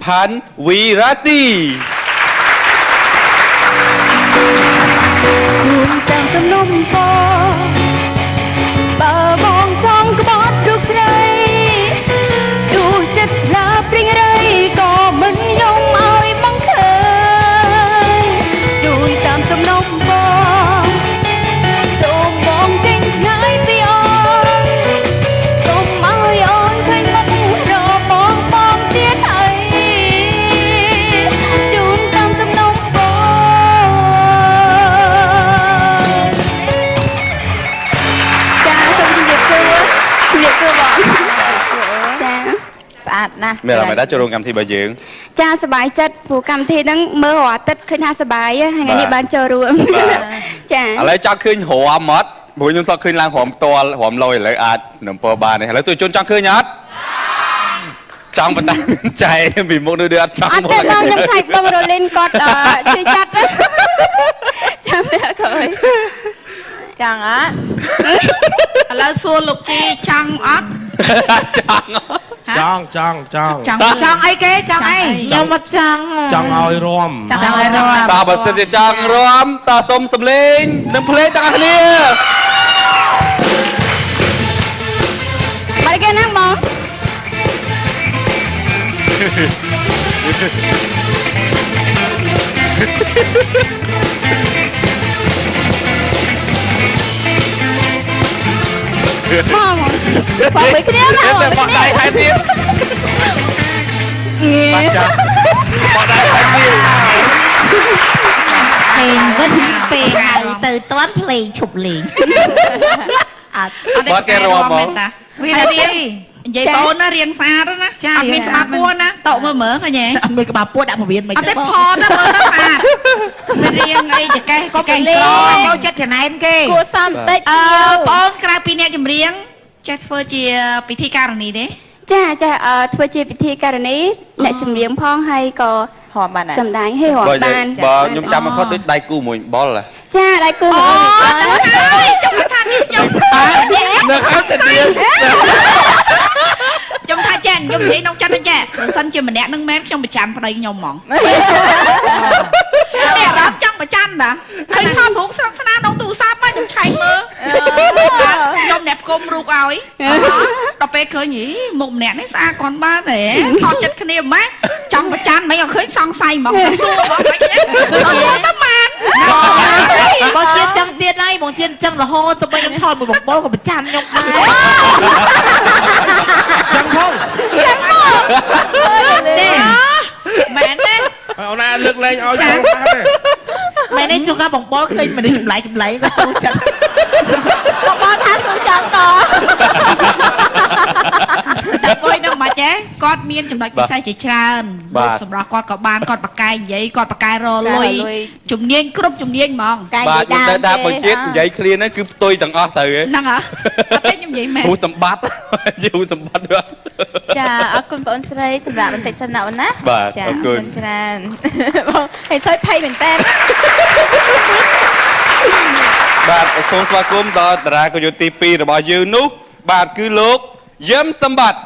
พันธ์วีรตีจูนจังสำนมปอป่ามองจ้องกบอดรูปใครดูเจ็บลาปริงไรก็มันยงเอาไอ้บังเคยจูนตามสำนมปอสมมองจริงไงตีอ่อนสมเอาย้อนเคยมันรอมองเตี้ยไทยจูนตามสำนมปอจ้าสมเด็จเสื้อบอกจ้าสะอาดนะเมื่อเราไม่ได้จะลงกรรมที่ใบยืงจ้าสบายจัดผู้กรรมที่นั่งเมื่อหัวตัดขึ้นหาสบายให้งานนี้บ้านเจอรวมจ้าอะไรจักขึ้นหัวมดบุญยุ่งสักขึ้นล่างหอมตัวหอมลอยเลยอาจหนุ่มปอบานเนี่ยแล้วตัวจนจังขึ้นยัดจังปันตังใจบีบมุกเดือดจังหมดแต่เรายังใครบังโรลินกอดชื่อจัดจ้าไม่เคยจังอ่ะแล้วส่วนลูกจีจังอัดจังไอ้เก๋จังไอ้ยังมาจังเอารวมตาบัดเสียจังรวมตาสมสำเร็จน้ำเพลงจังอันนี้ไปกันนั่งมองมองบอกไปขึ้นแล้วนะบอกได้ใครทีบอกได้ใครทีเพลงก็ทิ้งเพลงตื่นต้นเพลงฉุบหลิงบอกแกรวมมั้งวินาทียายโตนะเรียงซาแล้วนะมีสมาปัวนะโตเมื่อเหมือเขาเนี่ยมีกระบาปัวดับมาเวียนไม่ใช่พอนะเมื่อตั้งซาเรียงไอ้จะแกก็แกงกรอเขาจัดจะไหนเก๋กูซ้ำเต็กป้องกลายปีนี้จะเรียงจะเฟอร์เจียพิธีการนี้เด้จ้าจะทัวร์เจียพิธีการนี้ในจำเรียงพ้องให้ก็หอมบ้านสำได้ให้หอมบ้านบ่ยมจำมันเขาได้กูมวยบอลล่ะจ้าได้กูมวยจมทานนี่ยมนะครับแต่เดียวจมทานแจนยมนี้น้องจันนั่นแจสันเจียมันแดกนั่งแม่ช่างประจันพอได้ยมมองเนี่ยรับจังประจันนะเคยทอดถุงสนาน้องตู่ซาป้ายมชัยมือยมแหนบกลมรูปเอาต่อไปเคยหนีมุมแหนบให้ซาก่อนบ้าแต่ทอดจัดคะแนนไหมจังประจันไม่เอาเคยซองใส่หมองสู้บอกไปเนี่ยสู้ตั้งมันบอเชียนจังเตียนไอ้บอเชียนจังละฮอสบายน้ำทอดมือบอกบอลกับประจันยกมาจังพงเจ๊แม่เน่เอาหน้าเลือกเลยเอาจังแม่เน่จุกกระบอกบอลเคยมาได้จุ่มไหลก็ตู้จังบอกบอลท้าสู้จังต่อแต่ก้อยน้องมาเจ๊กอดเมียนจุ่มไหลกินไส้จีชานสำหรับกอดกับบานกอดปากกายใหญ่กอดปากกายรอลุยจุ่มเนียนครบจุ่มเนียนมองบาดมันได้ดาบเช็ดใหญ่เคลียร์นั่นคือตุยต่างอ้อเตยนั่งเหรอเต้นยังใหญ่แม่หูสมบัติอยู่สมบัติด้วยจ้าเอาคุณปอนสไลด์สำหรับมันติดสนาวนะจ้าเอาคุณจานให้ซอยไพ่เหมือนเต้นบาดทรงสวากุมต่อตราก็อยู่ตีปีระบายยืนนุบาดคือลูกเยี่ยมสมบัติ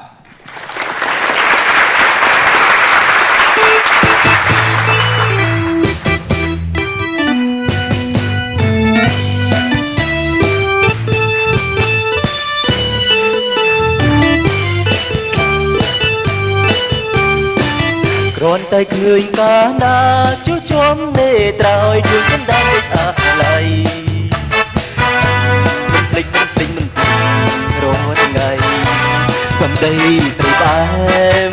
គ្រាន់តែឃើញកាលណាជួបជុំនេត្រាឲ្យជួយខ្ញុំដើរដូចអាឡ័យមិនភ្លេចរាល់ថ្ងៃសំដីស្រីបែម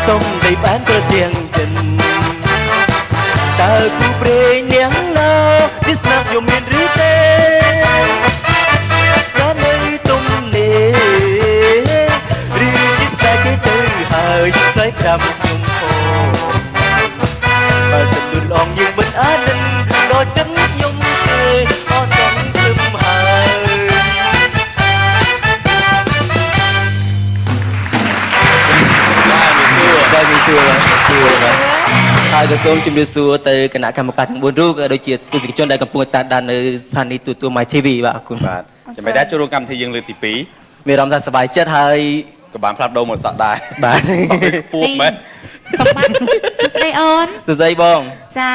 សំដីបែមប្រជាងចិនតើគូព្រេងនាងណាវាស្នាប់ខ្ញុំមានឬទេក៏នៅទុំនេះឬជាស្ដាយគេទៅហើយឆ្លើយប្រាប់ខ្ញុំបើសិនលួនអងយើងមិនអាចនឹងដល់ចិត្តខ្ញុំទេអស់សង្ឃឹមហើយได้มีសួរហើយក៏សូមជម្រាបសួរទៅគណៈកម្មការទាំង4រូបក៏ដូចជាទស្សនិកជនដែលកំពុងតាមដាននៅស្ថានីយ៍ទូទួល My TV បាទអរគុណបាទចាំមិនដែរចូលរួមកម្មវិធីយើងលើកទី2មានអារម្មណ៍ថាសប្បាយចិត្តហើយក៏បានផ្លាប់ដូរមកសក់ដែរបាទពូមែន សម្បត្តិសួស្ដីអូន សួស្ដីបង ចា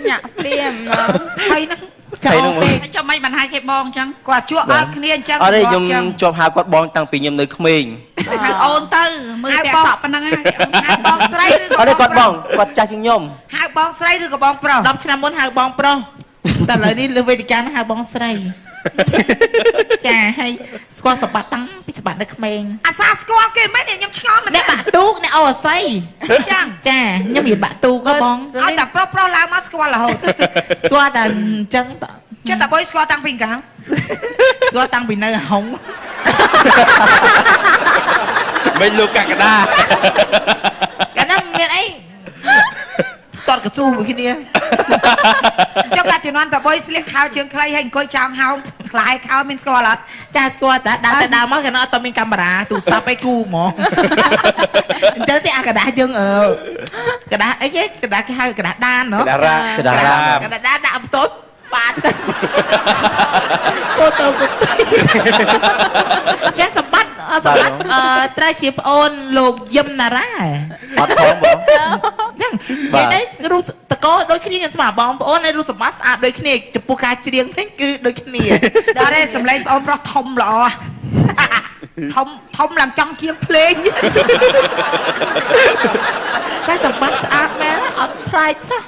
ញាក់ព្រាមមក ហើយហ្នឹងចាអូនពេក ចាំមិនបានហៅគេបងអញ្ចឹង គាត់ជួឲ្យគ្នាអញ្ចឹង អត់ទេខ្ញុំជាប់ហៅគាត់បងតាំងពីខ្ញុំនៅក្មេង ហៅអូនទៅមើលពាក់សក់ប៉ុណ្ណឹងហៅបងស្រីឬ អត់ទេគាត់បងគាត់ចាស់ជាងខ្ញុំ ហៅបងស្រីឬក៏បងប្រុស 10ឆ្នាំមុនហៅបងប្រុសតែឥឡូវនេះលើវេទិកាហៅបងស្រីចាហើយស្គាល់សម្បត្តិតាំងពីសម្បត្តិនៅក្មេង អាសាស្គាល់គេមិនខ្ញុំឆ្ងល់មិន អ្នកបាក់ទូកអ្នកអូអាស័យ ចឹង ចាខ្ញុំរៀនបាក់ទូកក៏បង ឲ្យតែប្រុសឡើងមកស្គាល់រហូត ស្គាល់តែអញ្ចឹង ចិត្តតែបុយស្គាល់តាំងពីកាល ស្គាល់តាំងពីនៅហុង មិនលោកកកដា កាលណាមានអីតតកស៊ូមួយគ្នា ចុះកាជំនាន់តាបុយស្លៀកខោជើងខ្លីហើយអង្គុយចោងហោមខ្លាយខោមានស្គាល់អត់ ចាស្គាល់តែដើរមកកាលណាអត់មានកាមេរ៉ាទូរស័ព្ទអីគូហ្មងអញ្ចឹងទេអាកដាស់យើងកដាស់អីគេកដាស់គេហៅកដាស់ដាន កដារ៉ាកដារ៉ា កដាស់ដានដាក់បន្ទប់បាទគោទៅគោចេះសម្បត្តិត្រូវជាប្អូនលោកយឹមណារ៉ា អត់ផងបង ហ្នឹងនិយាយទៅរូបតកោដូចគ្នាខ្ញុំស្មាបងប្អូនហើយរូបសម្បត្តិស្អាតដូចគ្នាចំពោះការច្រៀងវិញគឺដូចគ្នា ដល់ទេសម្លេងបងប្រុសធំល្អធំឡើងចង់ជាងភ្លេង តែសម្បត្តិស្អាតមែនអត់ខ្លាចសោះ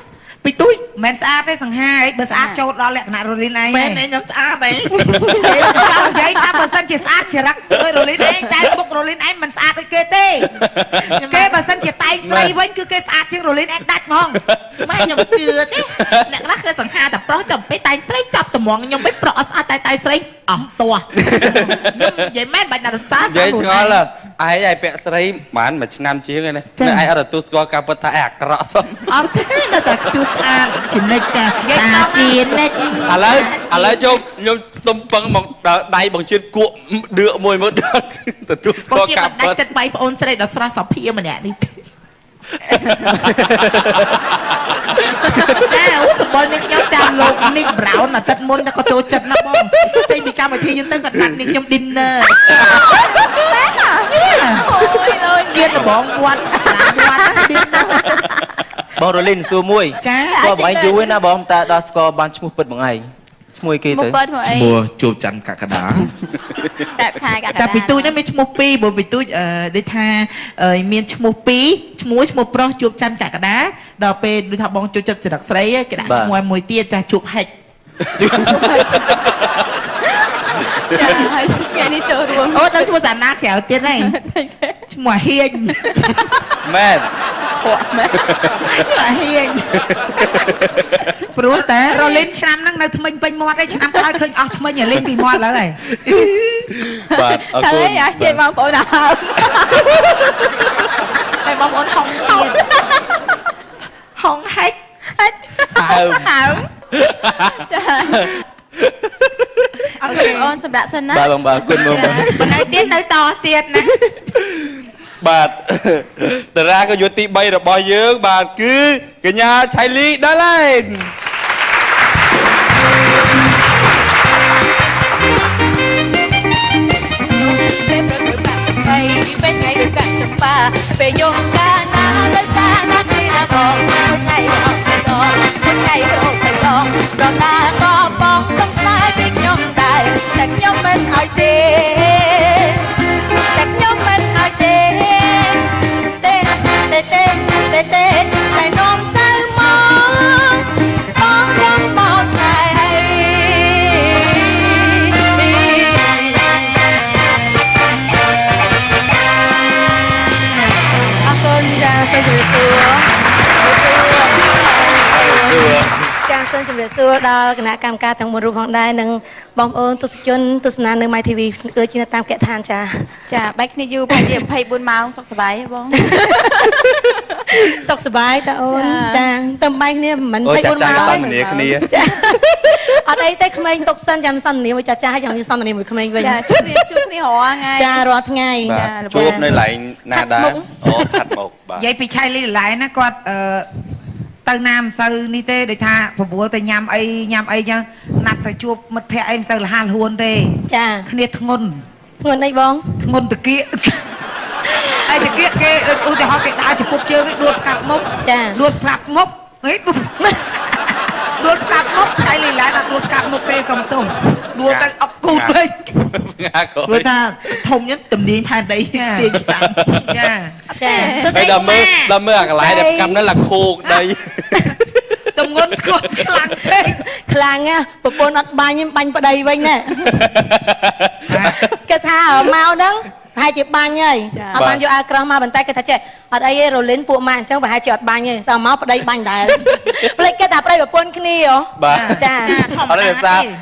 ពីទួយ មិនស្អាតទេសង្ហាហីបើស្អាតចូលដល់លក្ខណៈរលីនឯង មែនទេខ្ញុំស្អាតហី និយាយថាបើសិនជាស្អាតចរិតដូចរលីនឯងតែមុខរលីនឯងមិនស្អាតដូចគេទេគេបើសិនជាតែងស្រីវិញគឺគេស្អាតជាងរលីនឯងដាច់ហ្មង ម៉ែខ្ញុំជឿទេអ្នកខ្លះគេសង្ហាតែប្រុសចាំពេលតែងស្រីចាប់ត្មងខ្ញុំមិនប្រុសអត់ស្អាតតែងស្រីអស់តោះនិយាយមែនបាច់ណាស់សា និយាយឆ្ងល់ឯងឯពាក់ស្រីបានមួយឆ្នាំជាងឯនេះឯងអត់ទទួលស្គាល់ការពិតថាឯអាក្រក់សោះ អត់ទេនៅតែជួបស្អាតជានិច្ចចាតាជានិច្ច ឥឡូវជុំខ្ញុំសុំពឹងមកដៃបងជាតិគក់ដឿកមួយមើលទទួលស្ បង គាល់ ជា ការ មិនដា ពិ ច់ ត ចិត្តបាយប្អូនស្រីដល់ស្រស់សុភាម្នាក់នេះចាអូសបល់នេះខ្ញុំចាំលោកនីកប្រោនអាទិត្យមុនតែក៏ចូលចិត្តណាស់បងចេញពីកម្មវិធីយើងទៅក៏ដាច់នេះខ្ញុំ dinner អូយគៀនបងវត្តស្រាវត្ត dinner បងរលីនសួរមួយ ចា ស្គាល់បងឯងយូរហើយណាបងតែដល់ស្គាល់បានឈ្មោះពិតបងឯងឈ្មោះគេ មក ទៅ បើធ្វើអី ជួបច័ន្ទកក្កដា តែខែក តែពីទូចនេះមានឈ្មោះ2ព្រោះពីទូចដូចថាមានឈ្មោះ2ឈ្មោះប្រុសជួបច័ន្ទកក្កដាដល់ពេលដូចថាបងចូលចិត្តសិរកស្រីគេដាក់ឈ្មោះមួយទៀតចាស់ជួបហិច ចាហើយថ្ងៃនេះចូលរួម អូដល់ឈ្មោះសាណាក្រៅទៀតហើយឈ្មោះហៀង មែន ខកមែន ឈ្មោះហៀងព្រោះតែ រលីនឆ្នាំហ្នឹងនៅថ្មិញពេញមាត់ឯឆ្នាំក្រោយឃើញអស់ថ្មិញរលីនពីមាត់ឡើយ បាទអរ តែ គុណ អានិយាយបងប្អូនដល់ហើយ តែបងប្អូនហុងទៀតហុងហិច ហើមចាអរគុណអូនសម្រាប់សិនណា បាទបងបាទអរគុណបងបាទ បន្តែទៀតនៅតទៀតណា បាទតារាក៏យុទ្ធទី3របស់យើងបាទគឺកញ្ញាឆៃលីដាឡែន ពេលប្រព្រឹត្តបាក់ស្បីពេលថ្ងៃរកាក់ចំបាពេលយំកាណាលើសាណាគេណាបងថ្ងៃអត់ទៅដល់ថ្ងៃរកទៅដល់ដល់តាក៏បងសំស្ដាយពីខ្ញុំដែរតែខ្ញុំមិនឲ្យទេតែខ្ញុំមិនឲ្យទេទេតែនាំសៅមកបងខ្ញុំមកស្នេហ៍ អរគុណចាសូមជម្រាបសួរចាសូមជម្រាបសួរដល់គណៈកម្មការទាំងមូលរូបផងដែរនិងបងប្អូនទស្សនិកជនទស្សនានៅ My TV គឺជានៅតាមកឋានចាចាបែកគ្នាយូរប្រហែលជា24ម៉ោងសុខសប្បាយទេបងសុខសប្បាយតើអូនចាតែបែកគ្នាមិន24ម៉ោង ចាគ្នា ចាអត់អីទេក្មេងទុកសិនចាំសន្ទនាមួយចាហើយចាំសន្ទនាមួយក្មេងវិញចាជួបគ្នារាល់ថ្ងៃចារាល់ថ្ងៃ ជួបនៅកន្លែងណាដែរអូខាត់មកបាទ និយាយពីឆៃលីឡែនណាគាត់ទៅណាមិនសូវនេះទេដូចថាប្រមូលទៅញ៉ាំអីចឹងណាត់ទៅជួបមិត្តភ័ក្តិអីមិនសូវលះលហួនទេ ចា គ្នាធ្ងន់ ធ្ងន់អីបង ធ្ងន់តាគៀក ហើយតែគេឧទាហរណ៍គេដើរចំពុកជើងដួលផ្កាប់មុខ ចា ដួលផ្កាប់មុខហេដួលផ្កាប់មុខតែលីឡាអត់ដួលផ្កាប់មុខទេសុំទោសដួលទៅអុកគូតវិញ ព្រោះថាធំnhấtទំនាញផែនដីទាញឆ្នាំ ចា ចា ហើយដល់មើលអាកន្លែងដែលកាប់នោះឡាខូកដី តំងន់ស្គត់ខ្លាំងពេក ខ្លាំងណាប្រពន្ធអត់បាញ់បាញ់ប្តីវិញណាគេថាមកហ្នឹងប្រហែលជាបាញ់ហើយអត់បានយកអាវក្រោះមកបន្តែគេថាចេះអត់អីទេរលីនពួកម៉ាក់អញ្ចឹងប្រហែលជាអត់បាញ់ទេសោះមកប្តីបាញ់ដែរភ្លេចគេថាប្តីប្រពន្ធគ្នាហ៎ បាទ ចា អត់ទេ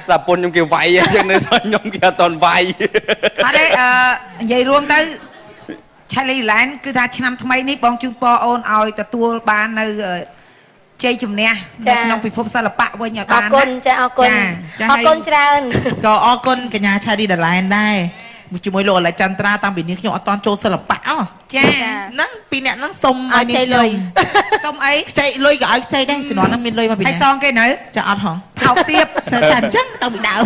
សាពុនខ្ញុំគេវាយអញ្ចឹងនៅខ្ញុំគេអត់តន់វាយ អត់ទេនិយាយរួមទៅឆៃលីឡែនគឺថាឆ្នាំថ្មីនេះបងជូនពរអូនឲ្យទទួលបាននៅជ័យជំនះនៅក្នុងពិភពសិល្បៈវិញឲ្យ អ បាន រគុណចាអរគុណអរគុណច្រើន ក៏អរគុណកញ្ញាឆាឌីដាឡែនដែរជាមួយលោកអលេចន្ទ្រាតាំងពីនេះខ្ញុំអត់តន់ចូលសិល្បៈអោះ ចា ហ្នឹងពីអ្នកហ្នឹងសុំ អ ឲ្យ ត់ នា ចេះ ង លុ ខ្ញុំ យ សុំអី ខ្ចីលុយក៏ឲ្យខ្ចីដែរជំនាន់ហ្នឹងមានលុយមកពី ហើយ ណា សងគេនៅ ចាអត់ហង ថោកទៀត តែអញ្ចឹងតាំងពីដើម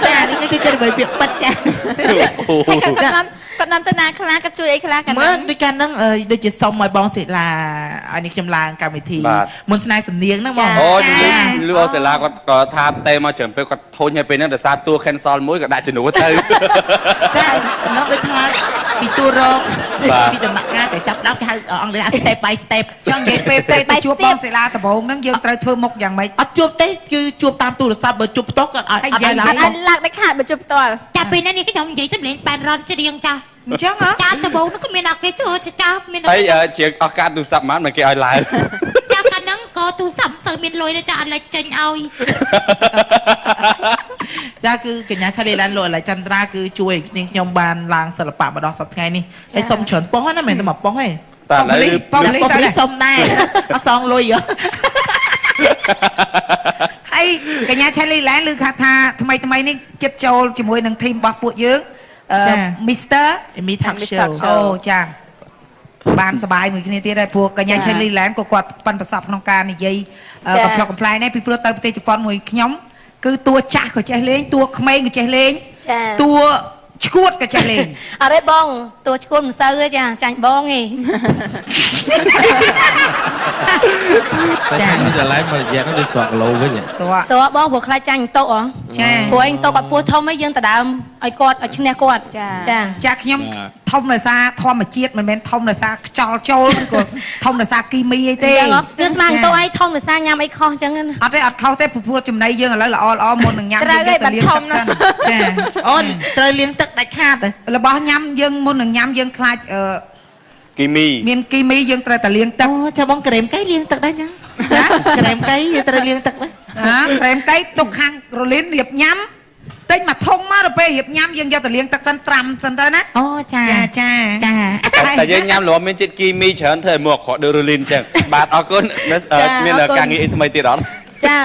ចានេះគឺចិត្តអ្វីពាក្យប៉ិតចា គាត់នាំទៅណាខ្លះគាត់ជួយអីខ្លះកាល មើលដូចកាលហ្នឹងដូចជាសុំឲ្យបងសិលាឲ្យនេះខ្ញុំឡើងកម្មវិធីមុនស្នេហ៍សំនៀងហ្នឹងបង អូលឺអូសាឡាគាត់ក៏ថាតែមកច្រើនពេលគាត់ធុញឲ្យពេលហ្នឹងដោយសារតួ cancel មួយក៏ដាក់ជំនួសទៅ ចានោះដូចថាពីទូរកពីដំណាក់កាលតែចាប់ដើមគេហៅអង់គ្លេស step by step ចង់និយាយពេលទៅជួបបងសិលាដំបងហ្នឹងយើងត្រូវធ្វើមុខយ៉ាងម៉េច អត់ជួបទេគឺជួបតាមទូរស័ព្ទបើជួបផ្ទាល់គាត់អត់ឲ្យឡើង អត់ឲ្យឡើងដាច់ខាតបើជួបផ្ទាល់ ចាប់ពេលនេះខ្ញុំនិយាយទៅលេងបានរនច្រៀងចាស់ អញ្ចឹងហ៎ ចាស់ដំបូងនោះក៏មានអត់គេចូលចាស់មាន ហើយជាអស់ការទូរស័ព្ទមកគេឲ្យឡើង ចាស់កាលហ្នឹងក៏ទូរស័ព្ទមិនសូវមានលុយទេចាស់អត់លេចចេញឲ្យ ចាគឺកញ្ញាឆាលីឡានលោកអលេចន្ទ្រាគឺជួយឲ្យខ្ញុំបានឡើងសិល្បៈម្ដងសប្តាហ៍ថ្ងៃនេះហើយសុំច្រើនប៉ុស្តិ៍ណាមិនមែនតែមកប៉ុស្តិ៍ទេ តែឥឡូវ ប៉ុស្តិ៍សុំដែរអត់សងលុយហ៎ ហើយកញ្ញាឆៃលីឡែនឮថាថ្មីថ្មីនេះចិត្តចូលជាមួយនឹងធីមរបស់ពួកយើងMr. មីថាក់ show អូចាបានសប្បាយមួយគ្នាទៀតដែរព្រោះកញ្ញាឆៃលីឡែនក៏គាត់ប៉ាន់ប្រសពក្នុងការនិយាយកំប្លុកកំ pl ែងដែរពីព្រោះទៅប្រទេសជប៉ុនមួយខ្ញុំគឺតួចាស់ក៏ចេះលេងតួក្មេងក៏ចេះលេង ចា តួឈួតក៏ចេះលេង អត់ទេបងតួឈួនមិនសូវទេចាចាញ់បងឯង តែខ្ញុំឆ្លៃមករយៈនោះដូចស្រកគីឡូវិញ ស្រក សួរបងព្រោះខ្លាចចាញ់តុហ៎ ចា ព្រោះឯងតុអត់ពោះធំឯងយើងទៅដើមឲ្យគាត់ឲ្យឈ្នះគាត់ចា ចាខ្ញុំធំដោយសារធម្មជាតិមិនមែនធំដោយសារខ្យល់ចូលឬក៏ធំដោយសារគីមីអីទេ ចឹងហ៎គឺស្មានតុឯងធំដោយសារញ៉ាំអីខុសចឹងណា អត់ទេអត់ខុសទេព្រោះចំណីយើងឥឡូវល្អមុននឹងញ៉ាំ ត្រូវទេបាត់ធំណាស់ ចាអូនត្រូវលាងទឹកដាច់ខាត របស់ញ៉ាំយើងមុននឹងញ៉ាំយើងខ្លាច គីមី មានគីមីយើងត្រូវតែលាងទឹក អូចាបងក្រែមកៃលាងទឹកដែរចឹងចាក្រែមកៃយើងត្រូវលាងទឹកដែរ ក្រែមកៃទុកខាងរលីនរៀបញ៉ាំទិញមកធុងមកដល់ពេលរៀបញ៉ាំយើងយកទៅលាងទឹកសិនត្រាំសិនទៅណា អូចា ចា ចា តែយើងញ៉ាំរមមានជាតិគីមីច្រើនធ្វើឲ្យមកខកដូចរូលីនអញ្ចឹងបាទអរគុណមានការងារអីថ្មីទៀតអត់ ចា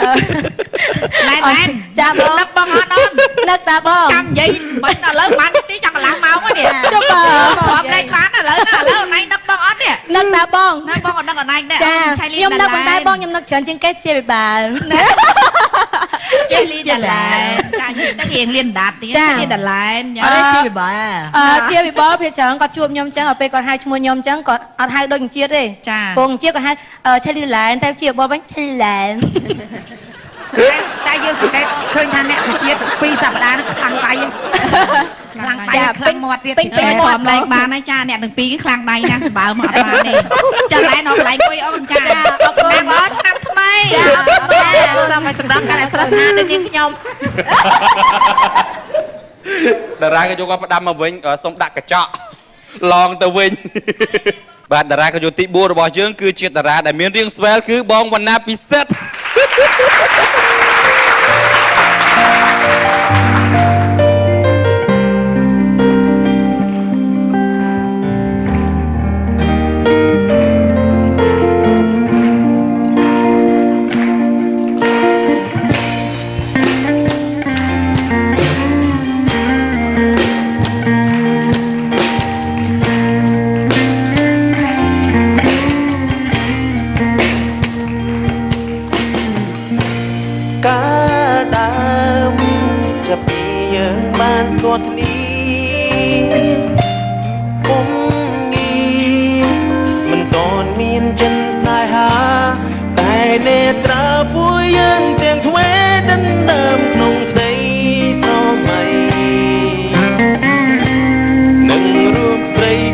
ឡែន ចាបង ដឹកបងអត់អូន នឹកតាបង ចាំនិយាយមិនឥឡូវបានទីចង់កន្លះម៉ោងនេះ ចុះបើ ព្រមលេខបានឥឡូវអនឡាញដឹកបងអត់ទេ នឹកតាបង ណាបងអត់ដឹកអនឡាញដែរ ចាខ្ញុំនឹកប៉ុន្តែបងខ្ញុំនឹកច្រើនជាងគេជាពិបាល ចេះលីដាឡែនចានិយាយទៅរៀងលៀនដាតទៀតលៀនដាឡែន អត់ជាពិបា ជាពិបាលភាច្រើនគាត់ជួបខ្ញុំចឹងដល់ពេលគាត់ហៅឈ្មោះខ្ញុំចឹងគាត់អត់ហៅដូចអញ្ជាតិទេពងអញ្ជាតិគាត់ហៅឆេលីឡែនតែជាបបវិញឆេលីឡែន តែយើងសង្កេតឃើញថាអ្នកសុជាតិ2សប្តាហ៍នេះខ្លាំងដៃខ្លាំងដៃខ្លាំងមាត់ទៀត ពេញព្រមលែងបាន ហើយចាអ្នកទាំងពីរខ្លាំងដៃណាស់ស្បើមកអត់បានទេចាឡែនអត់ឡែងអុយអូនចាអរគុណបងឆ្នាំថ្មី ចាសូមឲ្យសម្រាប់ការស្រស់ស្អាតដូចនាងខ្ញុំ តារាក៏យកគាត់ផ្ដាំមកវិញសុំដាក់កញ្ចក់ឡងទៅវិញ បាទតារាក៏យកទី4របស់យើងគឺជាតារាដែលមានរាងស្វែលគឺបងវណ្ណាពិសិដ្ឋ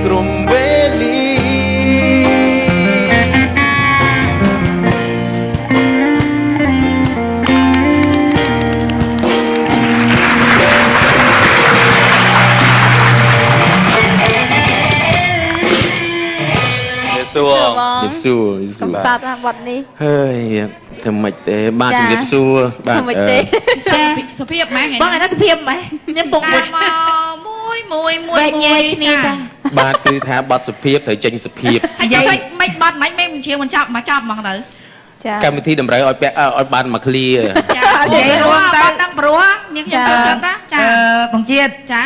ក្រុមវេលា សួរ បង សួរ កំសត់ណាបត់នេះ ហើយធ្វើម៉េចទេបាទ ចា ជំរាបសួរបាទ ធ្វើម៉េចទេ សុភាពម៉ែថ្ងៃ បងឯណាសុភាពម៉េះខ្ញុំពុកមួយ មួយ បែកញែកគ្នាចា បាទគឺថាបត់សុភាពត្រូវចេញសុភាព ហើយចាំមិនបាត់មិនមិនជាមិនចាប់មកចាប់ហ្មងទៅ ចា កម្មវិធីតម្រូវឲ្យពាក់ឲ្យបានមួយឃ្លា ចានិយាយរួមទៅបាត់ដឹងព្រោះនាងខ្ញុំចូលចិត្តណាចា បងជាតិ ចា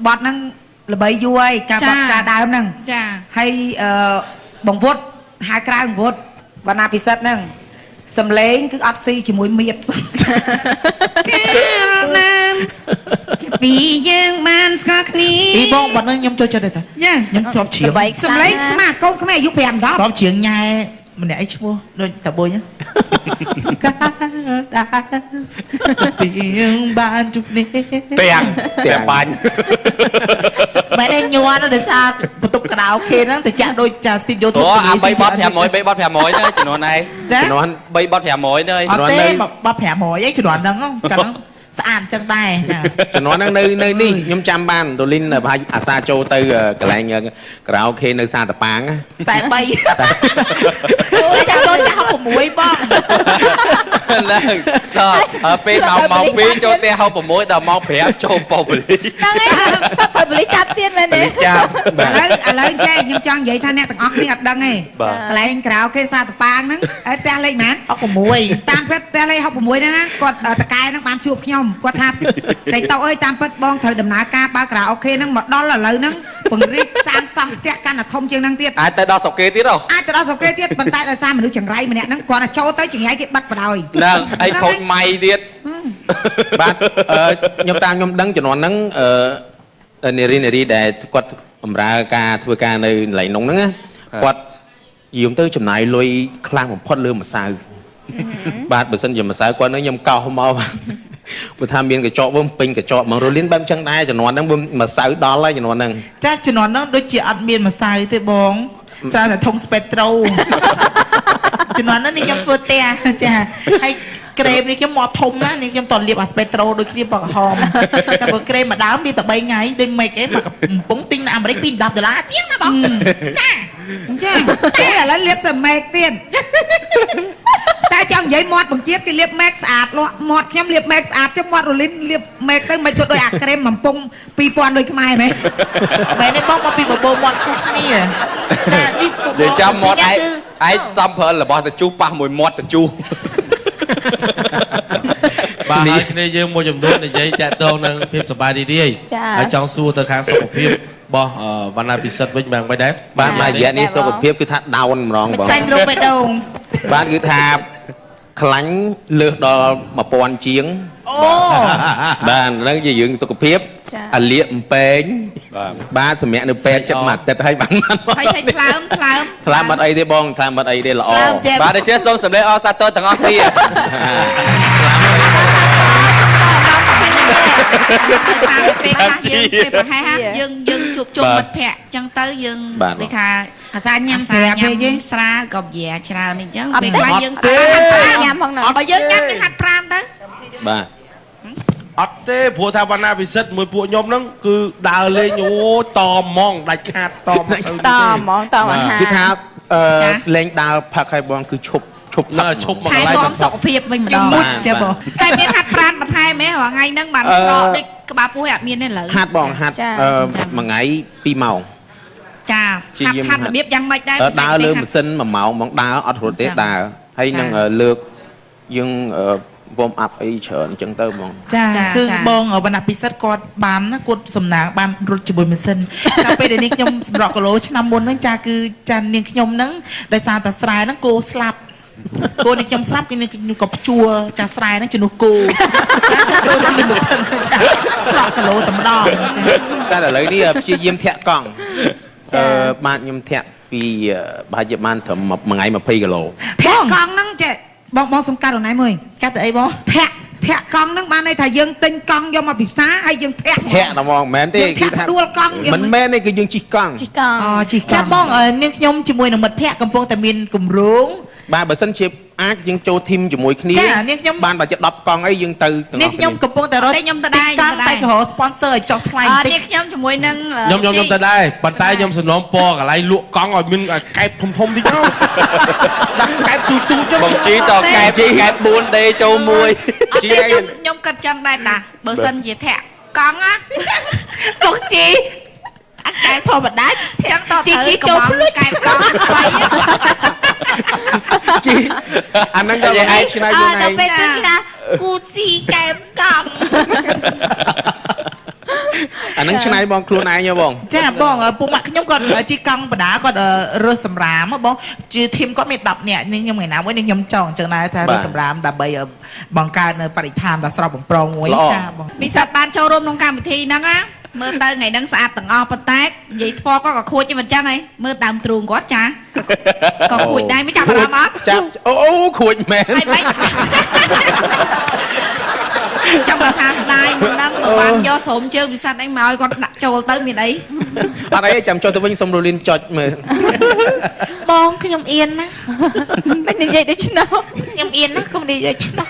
បត់ហ្នឹងល្បីយូរហើយការបត់ការដើមហ្នឹង ចា ហើយបងវុតហៅក្រៅបងវុតវណ្ណាពិសិដ្ឋហ្នឹងសំឡេងគឺអត់ស៊ីជាមួយមៀតណាមជាពីយើងបានស្គាល់គ្នា អីបងបាត់ហ្នឹងខ្ញុំចូលចិត្តទេតា យ៉ា ខ្ញុំជាប់ជ្រៀង សំឡេងស្មាកូនខ្មែរអាយុ5 10 ជាប់ជ្រៀងញ៉ែម្នាក់អីឈ្មោះដូចតាបុញកាដាពីងបានជុកនេះ ទាំងបាញ់ មែនទេញ័រដោយសារបន្ទប់ក្រៅខេហ្នឹងទៅចាក់ដូចចាស្ទីឌីយោ អូអា3បត់500 3បត់500ទៅចំនួនឯង ចា ជំនាន់ 3បត់500ទៅ អត់ទេបត់500អីជំនាន់ហ្នឹងកាលហ្នឹងស្អាតចឹងដែរចា ជំនាន់ហ្នឹងនៅនេះខ្ញុំចាំបានរលីនប្រហែលអាសាចូលទៅកន្លែងក្រៅខេនៅសាតប៉ាង 43អូចាចូលចាស់6បង ឡើងដល់ពេលម៉ោង2ចូលផ្ទះហៅ6ដល់ម៉ោង5ចូលប៉ូបលី ហ្នឹងហើយប៉ប៉ូលីចាប់ទៀតមែនទេ ចាប់ ឥឡូវចេះខ្ញុំចង់និយាយថាអ្នកទាំងអស់គ្នាអត់ដឹងទេ បាទ កន្លែងក្រៅគេសាតប៉ាងហ្នឹងផ្ទះលេខម៉ាន 6 តាមពិតផ្ទះលេខ66ហ្នឹងណាគាត់តកែហ្នឹងបានជួបខ្ញុំគាត់ថាស្រីតោអើយតាមពិតបងត្រូវដំណើរការបើក្រៅអូខេហ្នឹងមកដល់ឥឡូវហ្នឹងពង្រីកសាងសង់ផ្ទះកាន់តែធំជាងហ្នឹងទៀត អាចទៅដល់ស្រុកគេទៀតហ៎ អាចទៅដល់សុគេទៀតប៉ុន្តែដោយសារមនុស្សចង្រៃម្នាក់ហ្នឹងគាត់តែចូលទៅចង្រៃគេបិទបដ ாய் ហ្នឹងអីខូចម៉ៃទៀត បាទខ្ញុំតាមខ្ញុំដឹងជំនាន់ហ្នឹងនារីដែលគាត់បម្រើការធ្វើការនៅកន្លែងនោះហ្នឹងណាគាត់យំទៅចំណាយលុយខ្លាំងបំផុតលើម្សៅបាទបើសិនជាម្សៅគាត់នឹងខ្ញុំកោសមកបើថាមានកញ្ចក់វិញពេញកញ្ចក់មករលៀនបែបចឹងដែរជំនាន់ហ្នឹងម្សៅដល់ហើយជំនាន់ហ្នឹង ចាជំនាន់ហ្នឹងដូចជាអត់មានម្សៅទេបងច្រើនតែធុងស្ពេត្រូជំនាន់ហ្នឹងនេះខ្ញុំធ្វើផ្ទះចាហើយក្រេមនេះខ្ញុំមកធំណាស់នេះខ្ញុំតលាបអាស្ពេត្រូដូចគ្នាបកហមតែបើក្រេមមួយដើមលាបតែ3ថ្ងៃដូចម៉េចអីមកកំពុងទិញនៅអាមេរិកពី$10ជាងណាបងចា អញ្ចឹងតែឥឡូវលាបសមែកទៀតតែចង់និយាយមាត់បង្ជាតិគេលាបមែកស្អាតលក់មាត់ខ្ញុំលាបមែកស្អាតចុះមាត់រលីនលាបមែកទៅមិនទៅដូចអាក្រេមបំពង់2000ដូចខ្មែរមែន មែនទេបងមកពីបបោមាត់គ្រប់គ្នាតែនេះ និយាយចាំមាត់ឯងសំប្រើរបស់តជុះប៉ះមួយមាត់តជុះ បាទហើយគ្នាយើងមួយចំនួននិយាយតាក់ទងនឹងភាពសប្បាយរីករាយហើយចង់សួរទៅខាងសុខភាពរបស់វណ្ណាពិសិដ្ឋវិញបានដែរបាទរយៈនេះសុខភាពគឺថាដោនម្ដងបង ចាញ់រោគបេះដូង បាទគឺថាខ្លាញ់លើសដល់1000ជាង អូ បាទហ្នឹងជាយើងសុខភាពអាលៀកអំពែងបាទសម្រាប់នៅពេទ្យចិត្តមួយអាទិត្យហើយបាន ហើយថ្លើម ថ្លើមអត់អីទេបងថ្លើមអត់អីទេល្អ បាទដូច្នេះសូមសម្លេងអរសាទរទាំងអស់គ្នា សារទៅពេលខ្លះយើងពេលប្រហែលយើងជួបជុំមិត្តភ័ក្តិអញ្ចឹងទៅយើងដូចថា អាសាញ៉ាំស្រាពេកទេ ស្រាក៏វាច្រើនអញ្ចឹង អត់ ពេល ទេ ខ្លះយើង ញ៉ាំផងណា បើយើងញ៉ាំយើងហាត់ប្រាណទៅ បាទ អត់ទេព្រោះថាវណ្ណាពិសិដ្ឋមួយពួកខ្ញុំហ្នឹងគឺដើរលេងអូតហ្មងដាច់ខាតតមិនសូវ តហ្មងតអាហារ គឺថាលេងដើរផឹកឲ្យបងគឺឈប់ឈប់មក ថែ កន្លែង ទាំសុខភាពវិញម្ដង មុតចាបង តែមានហាត់ប្រាណបន្ថែមហ៎រាល់ថ្ងៃហ្នឹងបានស្រកដូចក្បាលពោះឲ្យអត់មានទេឥឡូវ ហាត់បងហាត់មួយថ្ងៃ2ម៉ោង ចាហាត់របៀបយ៉ាងម៉េចដែរ ដើរលើម៉ាស៊ីន1ម៉ោងបងដើរអត់រត់ទេដើរហើយនឹងលើកយើងវ៉មអាប់អីច្រើនអញ្ចឹងទៅបង ចាគឺបងវណ្ណពិសិដ្ឋគាត់បានគាត់សំណាងបានរត់ជាមួយម៉ាស៊ីនតែពេលនេះខ្ញុំសម្រក់គីឡូឆ្នាំមុនហ្នឹងចាគឺចានាងខ្ញុំហ្នឹងដោយសារតែស្រែហ្នឹងគោស្លាប់គោនេះខ្ញុំស្លាប់គឺខ្ញុំក៏ព្យួរចាស្រែហ្នឹងជំនួសគោចាដូចតែមានម៉ាស៊ីនចាស្រក់គីឡូតែម្ដងចា តែឥឡូវនេះព្យាយាមធាក់កង់បាទខ្ញុំធាក់ពីប្រហែលជាបានត្រឹមមួយថ្ងៃ20គីឡូ ធាក់កង់ហ្នឹងចេះបងសុំកាត់ខ្លួនឯងមួយ កាត់ទៅអីបង ធាក់ ធាក់កង់ហ្នឹងបានន័យថាយើងទិញកង់យកមកពិសាហើយយើងធាក់ ធាក់ដល់ហ្មងមិនមែនទេ យើងធាក់ដួលកង់យើង មិនមែនទេគឺយើងជិះកង់ ជីកង់ អូជីក ចា ង់ បងនាងខ្ញុំជាមួយនឹងមិត្តភ័ក្តិកំពុងតែមានគម្រោង បាទបើសិនជាអាចយើងចូលធីមជាមួយគ្នា ចានាងខ្ញុំ បានបើជា10កង់អីយើងទៅទាំង នាងខ្ញុំកំពុងតែរត់ តែខ្ញុំទៅដែរ ទីតាំងតែក៏រក sponsor ឲ្យចុះថ្លៃ អឺ បន្តិ នេះ ច ខ្ញុំជាមួយនឹង ខ្ញុំទៅដែរប៉ុន្តែខ្ញុំសំណូមពរកន្លែងលក់កង់ឲ្យមានកែបធំធំតិចទៅដាក់កែបទូទូចឹង បងជីតកែប4ដេចូលមួយ អត់ទេខ្ញុំគិតចឹងដែរតាបើសិនជាធាក់កង់ណា បងជីអាកែធម្មតា ចឹងត ជី ត្រូវ ចូលភ្លុច កែបកង់ស្បៃ ជីអាហ្នឹងក៏ឯងឆ្នៃខ្លួនឯ ដល់ ង ពេលចឹងណាគូស៊ីកែបកង់ អាហ្នឹងឆ្នៃបងខ្លួនឯងហ៎បង ចាបងពួកម៉ាក់ខ្ញុំគាត់ជីកង់បដាគាត់រើសសម្រាមហ៎បងជាធីមគាត់មាន10នាក់នេះខ្ញុំថ្ងៃណាមួយនេះខ្ញុំចង់អញ្ចឹងដែរថារើសសម្រាមដើម្បីបង្កើតនៅបរិស្ថានដ៏ស្រស់បំព្រងមួយចាបង ពិសិដ្ឋបានចូលរួមក្នុងកម្មវិធីហ្នឹងណាមើលទៅថ្ងៃហ្នឹងស្អាតទាំងអស់ប៉ុន្តែនិយាយថ្មគាត់ក៏ខូចតែមិនចឹងហីមើលដើមទ្រូងគាត់ចាក៏ខូចដែរមិនចាប់អារម្មណ៍អត់ ចាប់អូខួចមែន ហើយមិនចាំបើថាស្ដាយមុនហ្នឹងបើបានយកស្រោមជើងពិសិដ្ឋអីមកឲ្យគាត់ដាក់ចូលទៅមានអី អត់អីចាំចូលទៅវិញសុំរលីនចុចមើល បងខ្ញុំអៀនណា មិននិយាយដូច្នោះ ខ្ញុំអៀនណាកុំនិយាយឆ្នោះ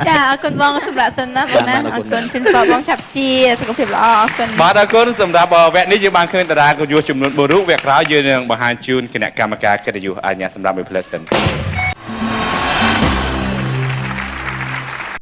ចាអរគុណបងសម្រាប់សិនណាបងណាអរគុណជូនបងចាប់ជាសុខភាពល្អអរគុណ បាទអរគុណសម្រាប់វគ្គនេះយើងបានឃើញតារាកយុះចំនួន4រូបវគ្គក្រោយយើងនឹងបង្ហាញជូនគណៈកម្មការកិត្តិយសអាជ្ញាសម្រាប់មួយផ្លែសិន